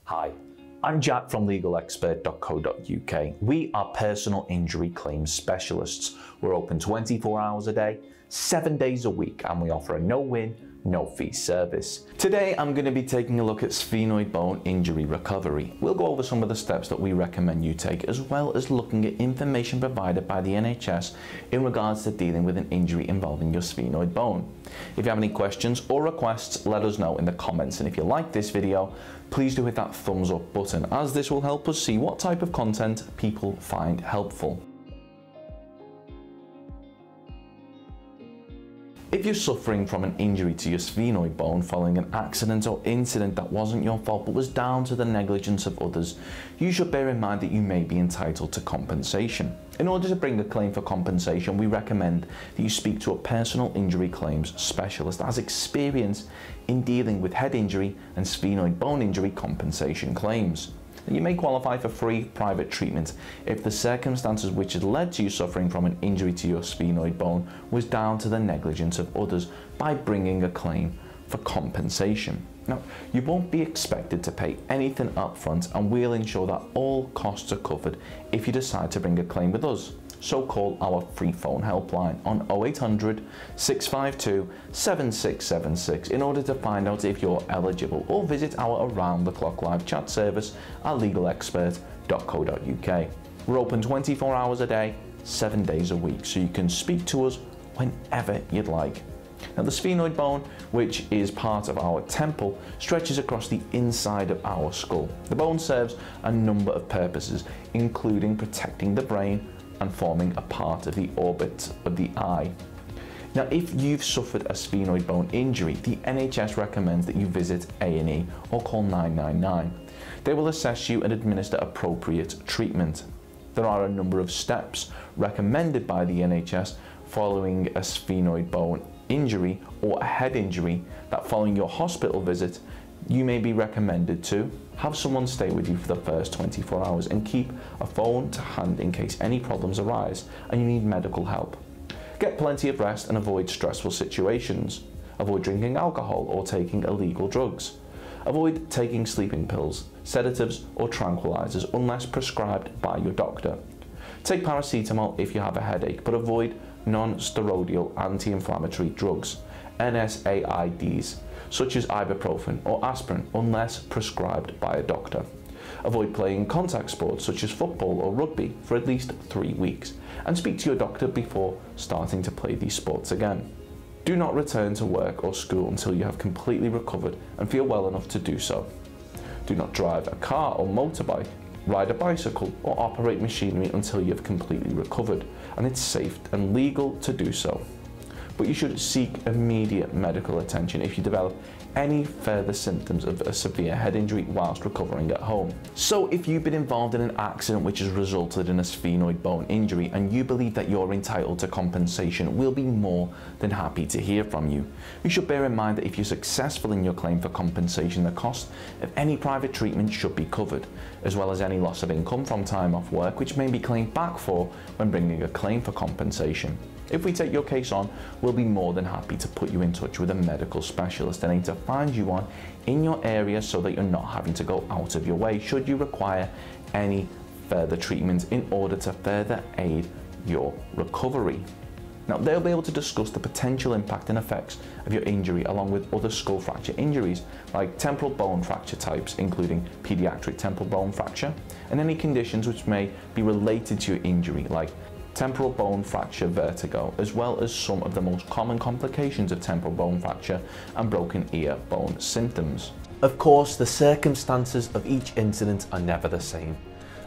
Hi, I'm Jack from legalexpert.co.uk. We are personal injury claims specialists. We're open 24 hours a day, 7 days a week, and we offer a no-win, no-fee service. Today, I'm going to be taking a look at sphenoid bone injury recovery. We'll go over some of the steps that we recommend you take, as well as looking at information provided by the NHS in regards to dealing with an injury involving your sphenoid bone. If you have any questions or requests, let us know in the comments. And if you like this video, please do hit that thumbs up button, as this will help us see what type of content people find helpful. If you're suffering from an injury to your sphenoid bone following an accident or incident that wasn't your fault but was down to the negligence of others, you should bear in mind that you may be entitled to compensation. In order to bring a claim for compensation, we recommend that you speak to a personal injury claims specialist that has experience in dealing with head injury and sphenoid bone injury compensation claims. You may qualify for free private treatment if the circumstances which had led to you suffering from an injury to your sphenoid bone was down to the negligence of others by bringing a claim for compensation. Now, you won't be expected to pay anything upfront, and we'll ensure that all costs are covered if you decide to bring a claim with us. So call our free phone helpline on 0800 652 7676 in order to find out if you're eligible, or visit our around-the-clock live chat service at legalexpert.co.uk. We're open 24 hours a day, 7 days a week, so you can speak to us whenever you'd like. Now, the sphenoid bone, which is part of our temple, stretches across the inside of our skull. The bone serves a number of purposes, including protecting the brain and forming a part of the orbit of the eye. Now, if you've suffered a sphenoid bone injury, the NHS recommends that you visit A&E or call 999. They will assess you and administer appropriate treatment. There are a number of steps recommended by the NHS following a sphenoid bone injury or a head injury that, following your hospital visit, you may be recommended to have someone stay with you for the first 24 hours and keep a phone to hand in case any problems arise and you need medical help. Get plenty of rest and avoid stressful situations. Avoid drinking alcohol or taking illegal drugs. Avoid taking sleeping pills, sedatives or tranquilizers unless prescribed by your doctor. Take paracetamol if you have a headache, but avoid non-steroidal anti-inflammatory drugs, NSAIDs, such as ibuprofen or aspirin, unless prescribed by a doctor. Avoid playing contact sports such as football or rugby for at least 3 weeks, and speak to your doctor before starting to play these sports again. Do not return to work or school until you have completely recovered and feel well enough to do so. Do not drive a car or motorbike, ride a bicycle or operate machinery until you have completely recovered and it's safe and legal to do so. But you should seek immediate medical attention if you develop any further symptoms of a severe head injury whilst recovering at home. So if you've been involved in an accident which has resulted in a sphenoid bone injury and you believe that you're entitled to compensation, we'll be more than happy to hear from you. You should bear in mind that if you're successful in your claim for compensation, the cost of any private treatment should be covered, as well as any loss of income from time off work, which may be claimed back for when bringing a claim for compensation. If we take your case on, we'll be more than happy to put you in touch with a medical specialist and aim to find you one in your area so that you're not having to go out of your way should you require any further treatment in order to further aid your recovery. Now, they'll be able to discuss the potential impact and effects of your injury along with other skull fracture injuries like temporal bone fracture types, including pediatric temporal bone fracture, and any conditions which may be related to your injury like temporal bone fracture vertigo, as well as some of the most common complications of temporal bone fracture and broken ear bone symptoms. Of course, the circumstances of each incident are never the same,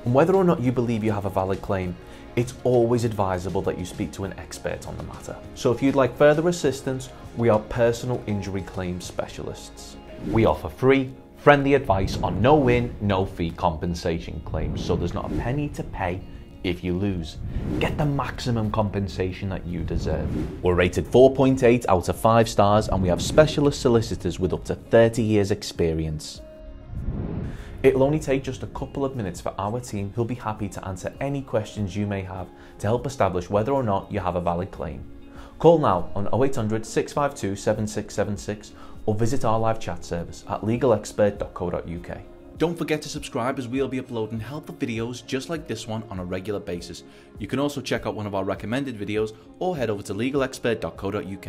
and whether or not you believe you have a valid claim, it's always advisable that you speak to an expert on the matter. So if you'd like further assistance, we are personal injury claims specialists. We offer free, friendly advice on no-win, no-fee compensation claims, so there's not a penny to pay if you lose. Get the maximum compensation that you deserve. We're rated 4.8 out of 5 stars, and we have specialist solicitors with up to 30 years experience. It'll only take just a couple of minutes for our team, who'll be happy to answer any questions you may have to help establish whether or not you have a valid claim. Call now on 0800 652 7676 or visit our live chat service at legalexpert.co.uk. Don't forget to subscribe, as we'll be uploading helpful videos just like this one on a regular basis. You can also check out one of our recommended videos or head over to legalexpert.co.uk,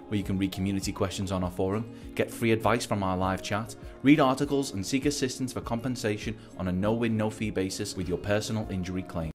where you can read community questions on our forum, get free advice from our live chat, read articles and seek assistance for compensation on a no-win, no-fee basis with your personal injury claim.